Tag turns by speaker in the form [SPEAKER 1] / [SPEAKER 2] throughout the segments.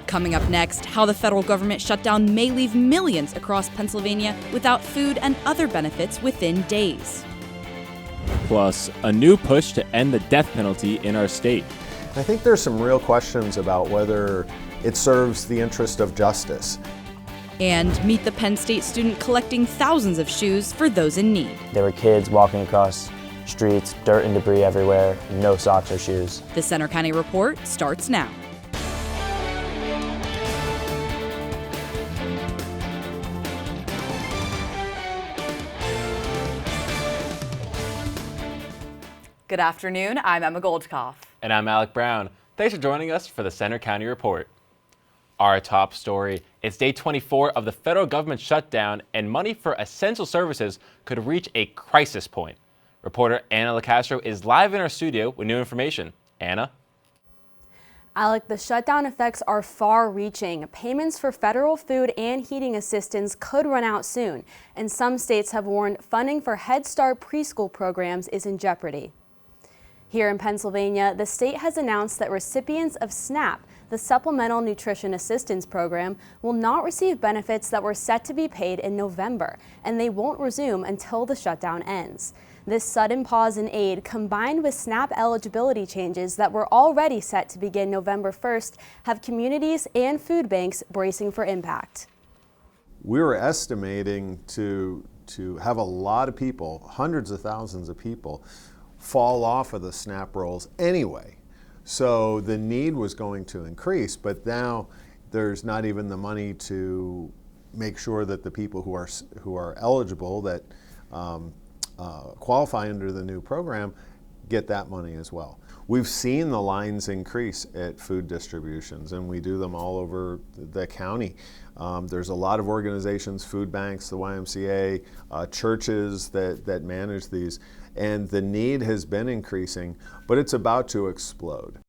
[SPEAKER 1] Coming up next, how the federal government shutdown may leave millions across Pennsylvania without food and other benefits within days.
[SPEAKER 2] Plus, a new push to end the death penalty in our state.
[SPEAKER 3] I think there's some real questions about whether it serves the interest of justice.
[SPEAKER 1] And meet the Penn State student collecting thousands of shoes for those in need.
[SPEAKER 4] There were kids walking across streets, dirt and debris everywhere, no socks or shoes.
[SPEAKER 1] The Center County Report starts now. Good afternoon, I'm Emma Goldkoff.
[SPEAKER 2] And I'm Alec Brown. Thanks for joining us for the Center County Report. Our top story, it's day 24 of the federal government shutdown and money for essential services could reach a crisis point. Reporter Anna LaCastro is live in our studio with new information. Anna?
[SPEAKER 5] Alec, the shutdown effects are far-reaching. Payments for federal food and heating assistance could run out soon, and some states have warned funding for Head Start preschool programs is in jeopardy. Here in Pennsylvania, the state has announced that recipients of SNAP, the Supplemental Nutrition Assistance Program, will not receive benefits that were set to be paid in November, and they won't resume until the shutdown ends. This sudden pause in aid, combined with SNAP eligibility changes that were already set to begin November 1st, have communities and food banks bracing for impact.
[SPEAKER 3] We were estimating to have a lot of people, hundreds of thousands of people, fall off of the SNAP rolls anyway. So the need was going to increase, but now there's not even the money to make sure that the people who are eligible, that qualify under the new program, get that money as well. We've seen the lines increase at food distributions, and we do them all over the county. There's a lot of organizations, food banks, the YMCA, churches that manage these, and the need has been increasing, but it's about to explode.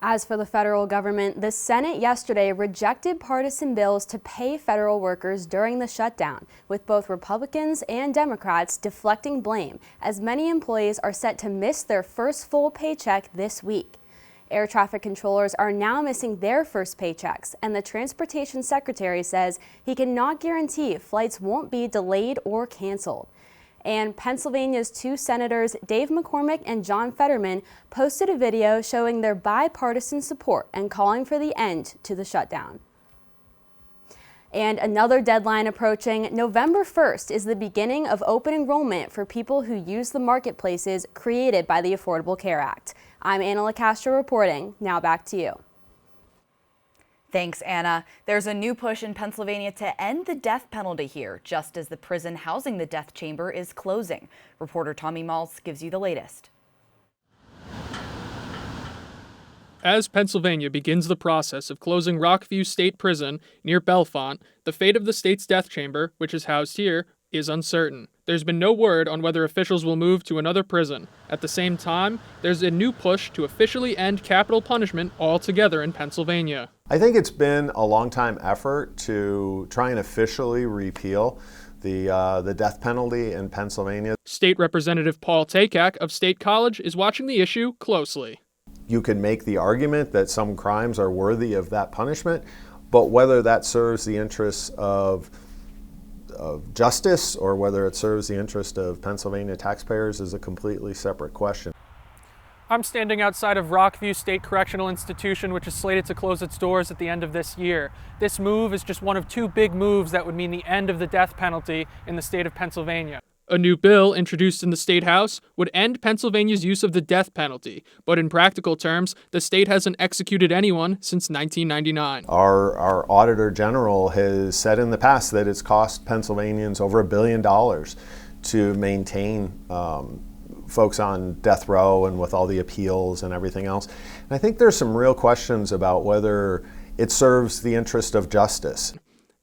[SPEAKER 5] As for the federal government, the Senate yesterday rejected partisan bills to pay federal workers during the shutdown, with both Republicans and Democrats deflecting blame, as many employees are set to miss their first full paycheck this week. Air traffic controllers are now missing their first paychecks, and the Transportation Secretary says he cannot guarantee flights won't be delayed or canceled. And Pennsylvania's two senators, Dave McCormick and John Fetterman, posted a video showing their bipartisan support and calling for the end to the shutdown. And another deadline approaching, November 1st is the beginning of open enrollment for people who use the marketplaces created by the Affordable Care Act. I'm Anna LaCastro reporting. Now back to you.
[SPEAKER 1] Thanks, Anna. There's a new push in Pennsylvania to end the death penalty here, just as the prison housing the death chamber is closing. Reporter Tommy Maltz gives you the latest.
[SPEAKER 6] As Pennsylvania begins the process of closing Rockview State Prison near Bellefonte, the fate of the state's death chamber, which is housed here, is uncertain. There's been no word on whether officials will move to another prison. At the same time, there's a new push to officially end capital punishment altogether in Pennsylvania.
[SPEAKER 3] I think it's been a long time effort to try and officially repeal the death penalty in Pennsylvania.
[SPEAKER 6] State Representative Paul Takak of State College is watching the issue closely.
[SPEAKER 3] You can make the argument that some crimes are worthy of that punishment, but whether that serves the interests of justice or whether it serves the interest of Pennsylvania taxpayers is a completely separate question.
[SPEAKER 6] I'm standing outside of Rockview State Correctional Institution, which is slated to close its doors at the end of this year. This move is just one of two big moves that would mean the end of the death penalty in the state of Pennsylvania. A new bill introduced in the State House would end Pennsylvania's use of the death penalty, but in practical terms, the state hasn't executed anyone since 1999.
[SPEAKER 3] Our Auditor General has said in the past that it's cost Pennsylvanians over $1 billion to maintain folks on death row and with all the appeals and everything else. And I think there's some real questions about whether it serves the interest of justice.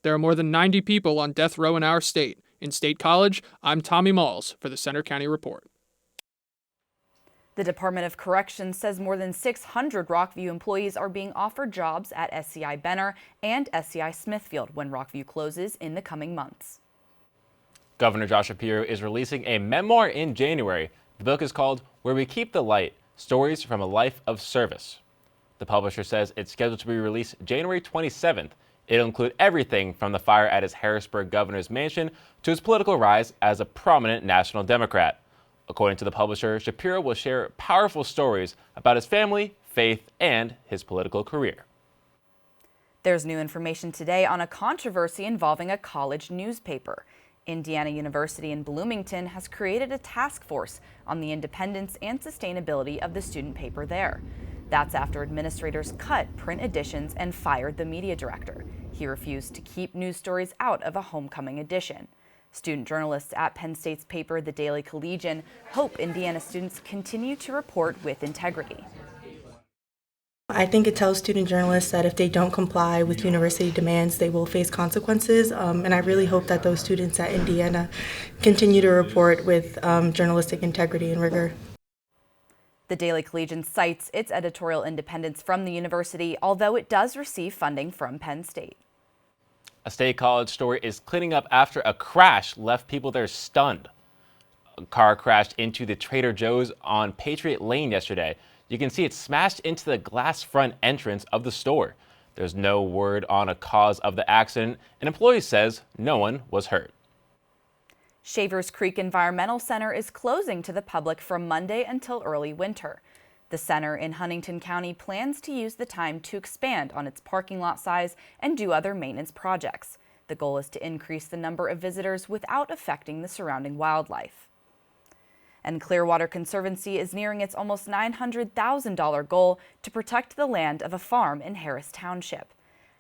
[SPEAKER 6] There are more than 90 people on death row in our state. In State College, I'm Tommy Malls for the Center County Report.
[SPEAKER 1] The Department of Corrections says more than 600 Rockview employees are being offered jobs at SCI Benner and SCI Smithfield when Rockview closes in the coming months.
[SPEAKER 2] Governor Josh Shapiro is releasing a memoir in January. The book is called Where We Keep the Light, Stories from a Life of Service. The publisher says it's scheduled to be released January 27th. It'll include everything from the fire at his Harrisburg governor's mansion to his political rise as a prominent national Democrat. According to the publisher, Shapiro will share powerful stories about his family, faith, and his political career.
[SPEAKER 1] There's new information today on a controversy involving a college newspaper. Indiana University in Bloomington has created a task force on the independence and sustainability of the student paper there. That's after administrators cut print editions and fired the media director. He refused to keep news stories out of a homecoming edition. Student journalists at Penn State's paper, The Daily Collegian, hope Indiana students continue to report with integrity.
[SPEAKER 7] I think it tells student journalists that if they don't comply with university demands, they will face consequences. And I really hope that those students at Indiana continue to report with journalistic integrity and rigor.
[SPEAKER 1] The Daily Collegian cites its editorial independence from the university, although it does receive funding from Penn State.
[SPEAKER 2] A State College story is cleaning up after a crash left people there stunned. A car crashed into the Trader Joe's on Patriot Lane yesterday. You can see it smashed into the glass front entrance of the store. There's no word on a cause of the accident. An employee says no one was hurt.
[SPEAKER 1] Shavers Creek Environmental Center is closing to the public from Monday until early winter. The center in Huntington County plans to use the time to expand on its parking lot size and do other maintenance projects. The goal is to increase the number of visitors without affecting the surrounding wildlife. And Clearwater Conservancy is nearing its almost $900,000 goal to protect the land of a farm in Harris Township.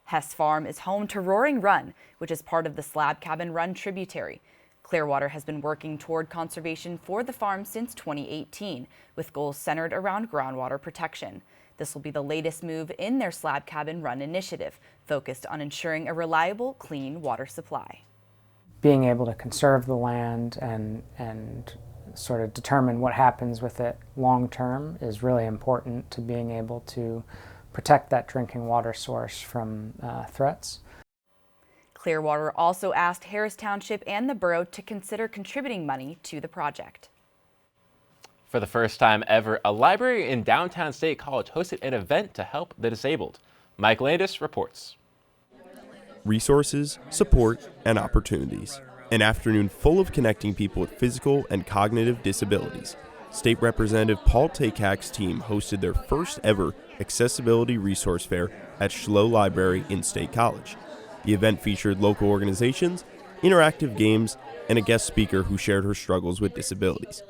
[SPEAKER 1] Hess Farm is home to Roaring Run, which is part of the Slab Cabin Run tributary. Clearwater has been working toward conservation for the farm since 2018, with goals centered around groundwater protection. This will be the latest move in their Slab Cabin Run initiative, focused on ensuring a reliable, clean water supply.
[SPEAKER 8] Being able to conserve the land and sort of determine what happens with it long term is really important to being able to protect that drinking water source from threats.
[SPEAKER 1] Clearwater also asked Harris Township and the borough to consider contributing money to the project.
[SPEAKER 2] For the first time ever, a library in downtown State College hosted an event to help the disabled. Mike Landis reports.
[SPEAKER 9] Resources, support, and opportunities. An afternoon full of connecting people with physical and cognitive disabilities. State Representative Paul Takak's team hosted their first ever accessibility resource fair at Schlow Library in State College. The event featured local organizations, interactive games, and a guest speaker who shared her struggles with disabilities.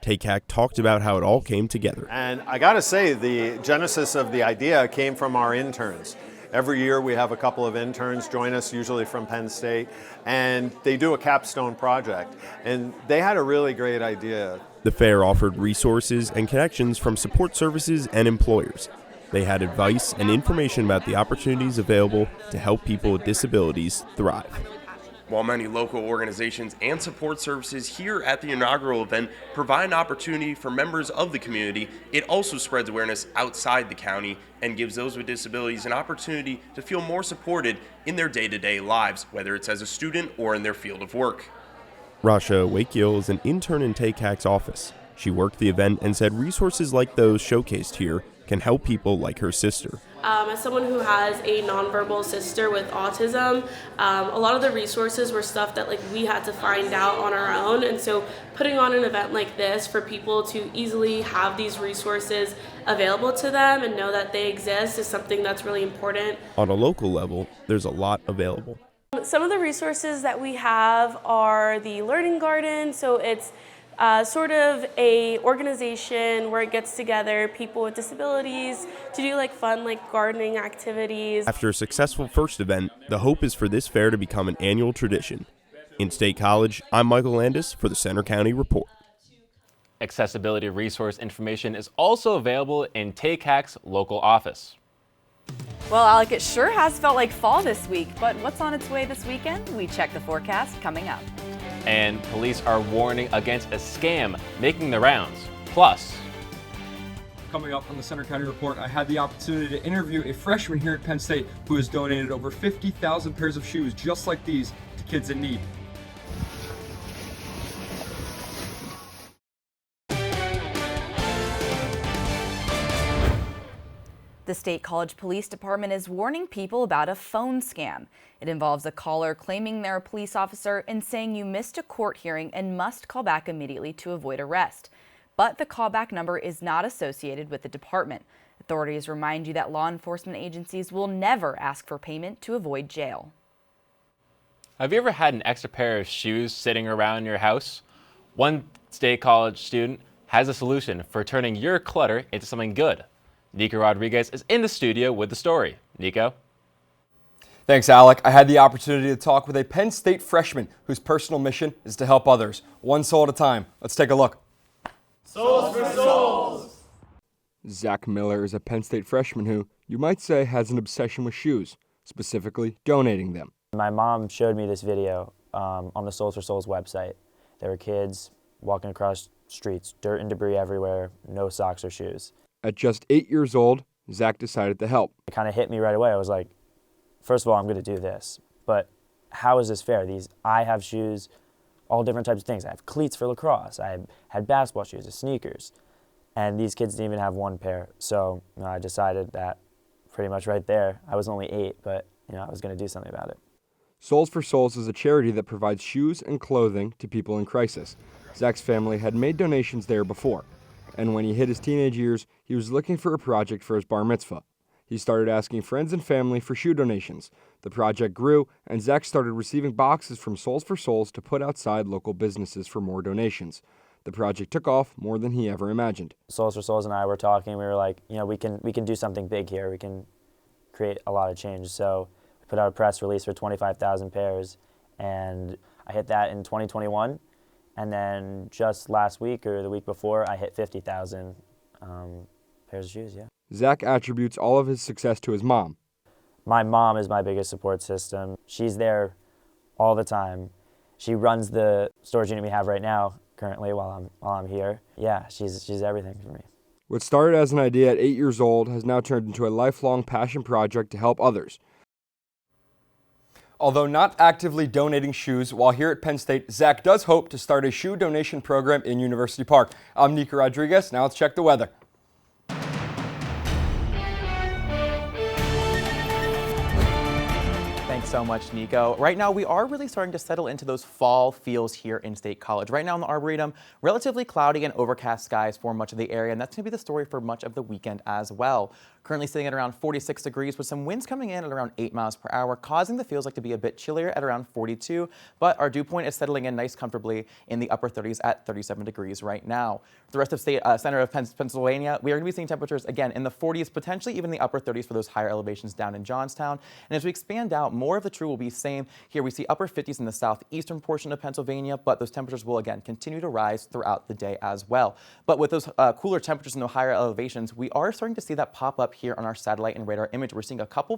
[SPEAKER 9] Takak talked about how it all came together.
[SPEAKER 3] And I gotta say, the genesis of the idea came from our interns. Every year we have a couple of interns join us, usually from Penn State, and they do a capstone project. And they had a really great idea.
[SPEAKER 9] The fair offered resources and connections from support services and employers. They had advice and information about the opportunities available to help people with disabilities thrive.
[SPEAKER 10] While many local organizations and support services here at the inaugural event provide an opportunity for members of the community, it also spreads awareness outside the county and gives those with disabilities an opportunity to feel more supported in their day-to-day lives, whether it's as a student or in their field of work.
[SPEAKER 9] Rasha Wakeil is an intern in Takak's office. She worked the event and said resources like those showcased here can help people like her sister.
[SPEAKER 11] As someone who has a nonverbal sister with autism, a lot of the resources were stuff that we had to find out on our own, and so putting on an event like this for people to easily have these resources available to them and know that they exist is something that's really important.
[SPEAKER 9] On a local level, there's a lot available.
[SPEAKER 11] Some of the resources that we have are the Learning Garden, so it's sort of a organization where it gets together people with disabilities to do fun gardening activities.
[SPEAKER 9] After a successful first event, the hope is for this fair to become an annual tradition. In State College, I'm Michael Landis for the Center County Report.
[SPEAKER 2] Accessibility resource information is also available in Takak's local office.
[SPEAKER 1] Well, Alec, it sure has felt like fall this week, but what's on its way this weekend? We check the forecast coming up.
[SPEAKER 2] And police are warning against a scam making the rounds. Plus,
[SPEAKER 12] coming up on the Center County Report, I had the opportunity to interview a freshman here at Penn State who has donated over 50,000 pairs of shoes just like these to kids in need.
[SPEAKER 1] The State College Police Department is warning people about a phone scam. It involves a caller claiming they're a police officer and saying you missed a court hearing and must call back immediately to avoid arrest. But the callback number is not associated with the department. Authorities remind you that law enforcement agencies will never ask for payment to avoid jail.
[SPEAKER 2] Have you ever had an extra pair of shoes sitting around your house? One State College student has a solution for turning your clutter into something good. Nico Rodriguez is in the studio with the story. Nico?
[SPEAKER 13] Thanks, Alec. I had the opportunity to talk with a Penn State freshman whose personal mission is to help others, one soul at a time. Let's take a look.
[SPEAKER 14] Souls for souls!
[SPEAKER 9] Zach Miller is a Penn State freshman who, you might say, has an obsession with shoes, specifically donating them.
[SPEAKER 4] My mom showed me this video on the Souls for Souls website. There were kids walking across streets, dirt and debris everywhere, no socks or shoes.
[SPEAKER 9] At just 8 years old, Zach decided to help.
[SPEAKER 4] It kind of hit me right away. I was like, first of all, I'm going to do this, but how is this fair? I have shoes, all different types of things. I have cleats for lacrosse. I had basketball shoes, sneakers, and these kids didn't even have one pair. So I decided that pretty much right there. I was only 8, but I was going to do something about it.
[SPEAKER 9] Souls for Souls is a charity that provides shoes and clothing to people in crisis. Zach's family had made donations there before, and when he hit his teenage years, he was looking for a project for his bar mitzvah. He started asking friends and family for shoe donations. The project grew, and Zach started receiving boxes from Souls for Souls to put outside local businesses for more donations. The project took off more than he ever imagined.
[SPEAKER 4] Souls for Souls and I were talking. We were like, we can do something big here. We can create a lot of change. So we put out a press release for 25,000 pairs, and I hit that in 2021. And then just last week or the week before, I hit 50,000 pairs of shoes, yeah.
[SPEAKER 9] Zach attributes all of his success to his mom.
[SPEAKER 4] My mom is my biggest support system. She's there all the time. She runs the storage unit we have right now, currently, while I'm here. Yeah, she's everything for me.
[SPEAKER 9] What started as an idea at 8 years old has now turned into a lifelong passion project to help others.
[SPEAKER 13] Although not actively donating shoes while here at Penn State, Zach does hope to start a shoe donation program in University Park. I'm Nico Rodriguez. Now let's check the weather.
[SPEAKER 15] Thanks so much, Nico. Right now, we are really starting to settle into those fall feels here in State College. Right now in the Arboretum, relatively cloudy and overcast skies for much of the area, and that's going to be the story for much of the weekend as well. Currently sitting at around 46 degrees with some winds coming in at around 8 miles per hour, causing the feels like to be a bit chillier at around 42, but our dew point is settling in nice comfortably in the upper 30s at 37 degrees right now. For the rest of center of Pennsylvania, we are going to be seeing temperatures again in the 40s, potentially even the upper 30s for those higher elevations down in Johnstown. And as we expand out, more of the true will be same. Here we see upper 50s in the southeastern portion of Pennsylvania, but those temperatures will again continue to rise throughout the day as well. But with those cooler temperatures in the higher elevations, we are starting to see that pop up here on our satellite and radar image. We're seeing a couple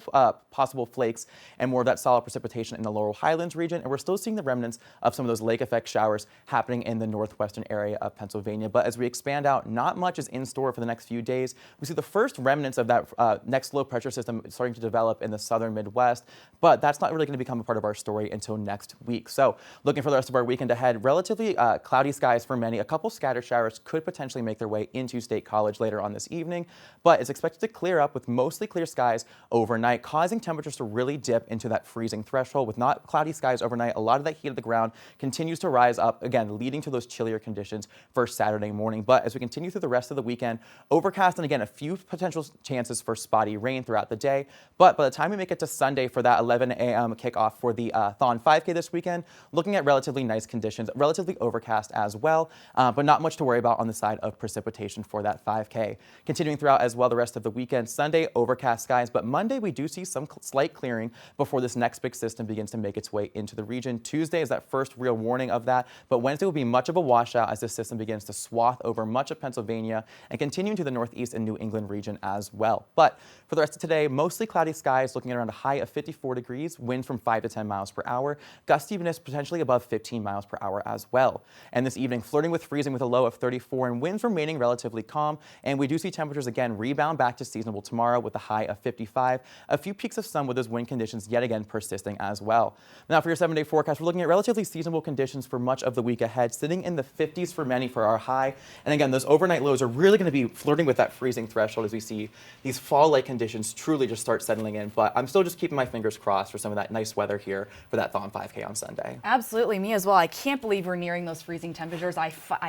[SPEAKER 15] possible flakes and more of that solid precipitation in the Laurel Highlands region, and we're still seeing the remnants of some of those lake effect showers happening in the northwestern area of Pennsylvania. But as we expand out, not much is in store for the next few days. We see the first remnants of that next low pressure system starting to develop in the southern Midwest, but that's not really going to become a part of our story until next week. So looking for the rest of our weekend ahead, relatively cloudy skies for many. A couple scattered showers could potentially make their way into State College later on this evening, but it's expected to clear up with mostly clear skies overnight, causing temperatures to really dip into that freezing threshold. With not cloudy skies overnight, a lot of that heat of the ground continues to rise up, again, leading to those chillier conditions for Saturday morning. But as we continue through the rest of the weekend, overcast and again, a few potential chances for spotty rain throughout the day. But by the time we make it to Sunday for that 11 a.m. kickoff for the Thon 5K this weekend, looking at relatively nice conditions, relatively overcast as well, but not much to worry about on the side of precipitation for that 5K. Continuing throughout as well the rest of the weekend, Sunday, overcast skies, but Monday we do see some slight clearing before this next big system begins to make its way into the region. Tuesday is that first real warning of that, but Wednesday will be much of a washout as this system begins to swath over much of Pennsylvania and continuing to the northeast and New England region as well. But for the rest of today, mostly cloudy skies, looking at around a high of 54 degrees, winds from 5 to 10 miles per hour, gustiness potentially above 15 miles per hour as well. And this evening, flirting with freezing with a low of 34 and winds remaining relatively calm, and we do see temperatures again rebound back to seasonable tomorrow with a high of 55. A few peaks of sun with those wind conditions yet again persisting as well. Now for your 7-day forecast, we're looking at relatively seasonable conditions for much of the week ahead, sitting in the 50s for many for our high. And again, those overnight lows are really going to be flirting with that freezing threshold as we see these fall-like conditions truly just start settling in. But I'm still just keeping my fingers crossed for some of that nice weather here for that Thon 5K on Sunday.
[SPEAKER 1] Absolutely, me as well. I can't believe we're nearing those freezing temperatures.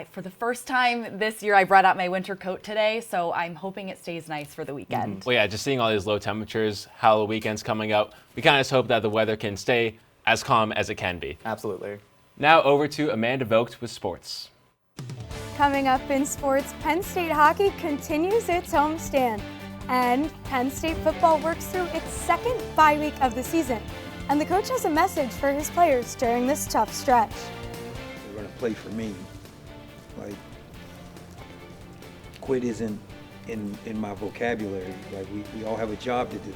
[SPEAKER 1] For the first time this year, I brought out my winter coat today, so I'm hoping it stays nice for the weekend.
[SPEAKER 2] Well, yeah, just seeing all these low temperatures, how the weekend's coming up, we kind of just hope that the weather can stay as calm as it can be.
[SPEAKER 15] Absolutely.
[SPEAKER 2] Now over to Amanda Vogt with sports.
[SPEAKER 16] Coming up in sports, Penn State hockey continues its homestand, and Penn State football works through its second bye week of the season. And the coach has a message for his players during this tough stretch.
[SPEAKER 17] They're going to play for me. Like, quit isn't in my vocabulary. Like, we all have a job to do.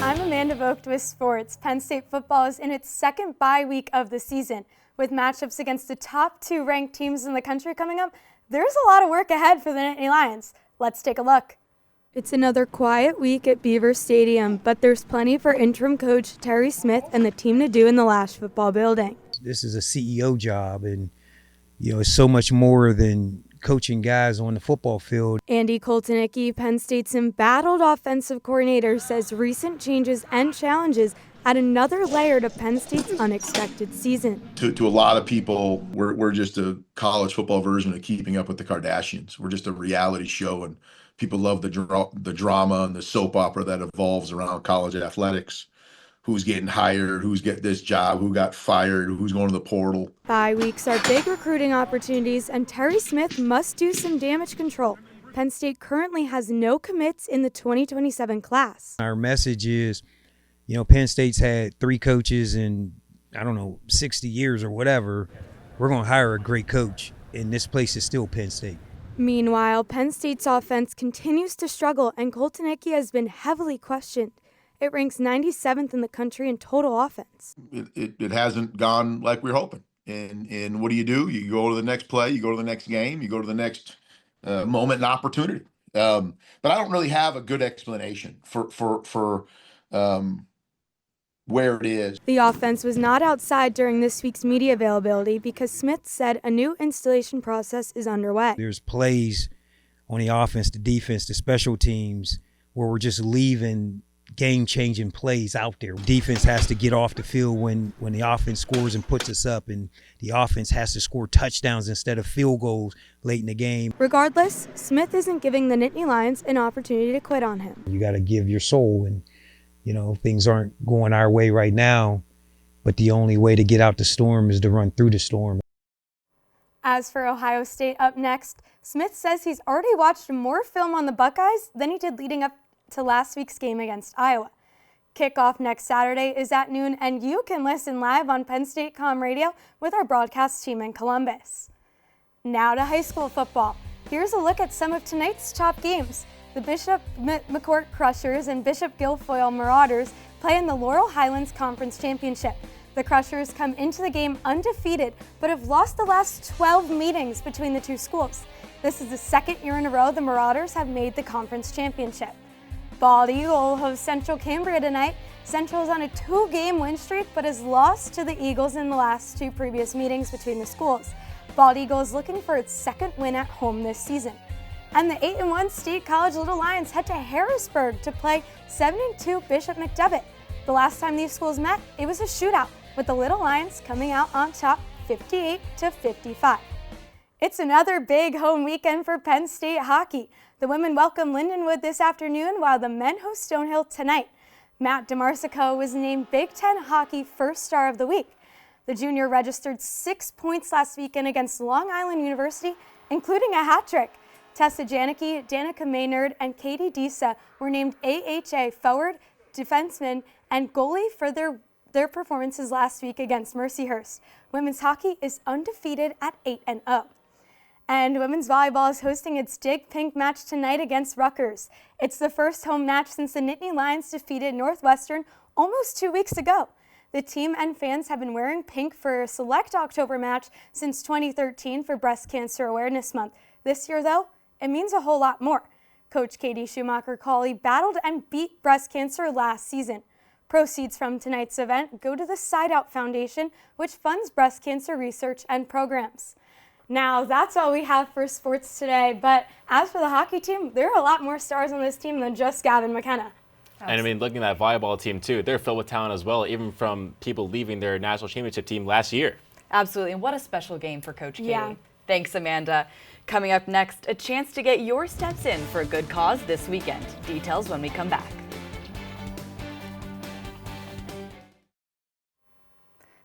[SPEAKER 16] I'm Amanda Vogt with sports. Penn State football is in its second bye week of the season. With matchups against the top 2 ranked teams in the country coming up, there's a lot of work ahead for the Nittany Lions. Let's take a look. It's another quiet week at Beaver Stadium, but there's plenty for interim coach Terry Smith and the team to do in the Lash football building.
[SPEAKER 17] This is a CEO job, and it's so much more than coaching guys on the football field.
[SPEAKER 16] Andy Koltanicki, Penn State's embattled offensive coordinator, says recent changes and challenges add another layer to Penn State's unexpected season.
[SPEAKER 18] To a lot of people, we're just a college football version of Keeping Up with the Kardashians. We're just a reality show, and people love the drama and the soap opera that evolves around college athletics. Who's getting hired, who's getting this job, who got fired, who's going to the portal.
[SPEAKER 16] Bye weeks are big recruiting opportunities, and Terry Smith must do some damage control. Penn State currently has no commits in the 2027 class.
[SPEAKER 17] Our message is, Penn State's had 3 coaches in, 60 years or whatever. We're going to hire a great coach, and this place is still Penn State.
[SPEAKER 16] Meanwhile, Penn State's offense continues to struggle, and Koltanicki has been heavily questioned. It ranks 97th in the country in total offense.
[SPEAKER 18] It hasn't gone like we were hoping. And what do? You go to the next play, you go to the next game, you go to the next moment and opportunity. But I don't really have a good explanation for where it is.
[SPEAKER 16] The offense was not outside during this week's media availability because Smith said a new installation process is underway.
[SPEAKER 17] There's plays on the offense, the defense, the special teams where we're just leaving game-changing plays out there. Defense has to get off the field when the offense scores and puts us up, and the offense has to score touchdowns instead of field goals late in the game.
[SPEAKER 16] Regardless, Smith isn't giving the Nittany Lions an opportunity to quit on him.
[SPEAKER 17] You got to give your soul, and things aren't going our way right now, but the only way to get out the storm is to run through the storm.
[SPEAKER 16] As for Ohio State up next, Smith says he's already watched more film on the Buckeyes than he did leading up to last week's game against Iowa. Kickoff next Saturday is at noon, and you can listen live on Penn State Com Radio with our broadcast team in Columbus. Now to high school football. Here's a look at some of tonight's top games. The Bishop McCourt Crushers and Bishop Guilfoyle Marauders play in the Laurel Highlands Conference Championship. The Crushers come into the game undefeated, but have lost the last 12 meetings between the two schools. This is the second year in a row the Marauders have made the conference championship. Bald Eagle hosts Central Cambria tonight. Central is on a 2-game win streak, but has lost to the Eagles in the last 2 previous meetings between the schools. Bald Eagle is looking for its second win at home this season. And the 8-1 State College Little Lions head to Harrisburg to play 7-2 Bishop McDevitt. The last time these schools met, it was a shootout, with the Little Lions coming out on top 58-55. It's another big home weekend for Penn State hockey. The women welcome Lindenwood this afternoon, while the men host Stonehill tonight. Matt DeMarsico was named Big Ten Hockey First Star of the Week. The junior registered 6 points last weekend against Long Island University, including a hat trick. Tessa Janicki, Danica Maynard, and Katie Disa were named AHA forward, defenseman, and goalie for their performances last week against Mercyhurst. Women's hockey is undefeated at 8-0. And women's volleyball is hosting its Dig Pink match tonight against Rutgers. It's the first home match since the Nittany Lions defeated Northwestern almost 2 weeks ago. The team and fans have been wearing pink for a select October match since 2013 for Breast Cancer Awareness Month. This year, though, it means a whole lot more. Coach Katie Schumacher-Cawley battled and beat breast cancer last season. Proceeds from tonight's event go to the Side Out Foundation, which funds breast cancer research and programs. Now, that's all we have for sports today, but as for the hockey team, there are a lot more stars on this team than just Gavin McKenna.
[SPEAKER 2] And I mean, looking at that volleyball team too, they're filled with talent as well, even from people leaving their national championship team last year.
[SPEAKER 1] Absolutely, and what a special game for Coach Katie.
[SPEAKER 16] Yeah.
[SPEAKER 1] Thanks, Amanda. Coming up next, a chance to get your steps in for a good cause this weekend. Details when we come back.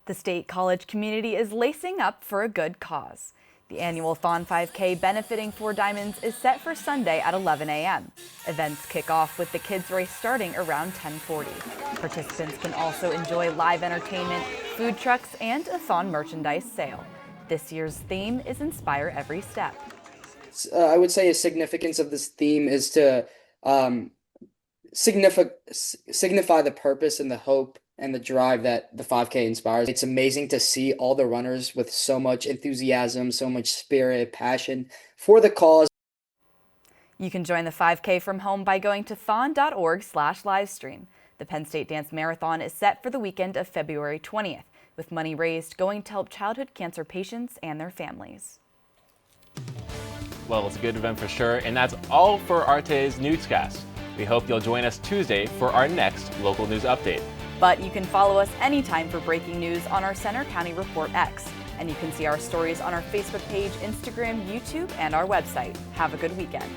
[SPEAKER 1] The State College community is lacing up for a good cause. The annual Thon 5K benefiting Four Diamonds is set for Sunday at 11 a.m. Events kick off with the kids race starting around 10:40. Participants can also enjoy live entertainment, food trucks, and a Thon merchandise sale. This year's theme is Inspire Every Step.
[SPEAKER 19] I would say a significance of this theme is to signify the purpose and the hope and the drive that the 5K inspires. It's amazing to see all the runners with so much enthusiasm, so much spirit, passion for the cause.
[SPEAKER 1] You can join the 5K from home by going to thon.org/livestream. The Penn State Dance Marathon is set for the weekend of February 20th, with money raised going to help childhood cancer patients and their families.
[SPEAKER 2] Well, it's a good event for sure, and that's all for our today's newscast. We hope you'll join us Tuesday for our next local news update.
[SPEAKER 1] But you can follow us anytime for breaking news on our Center County Report X. And you can see our stories on our Facebook page, Instagram, YouTube, and our website. Have a good weekend.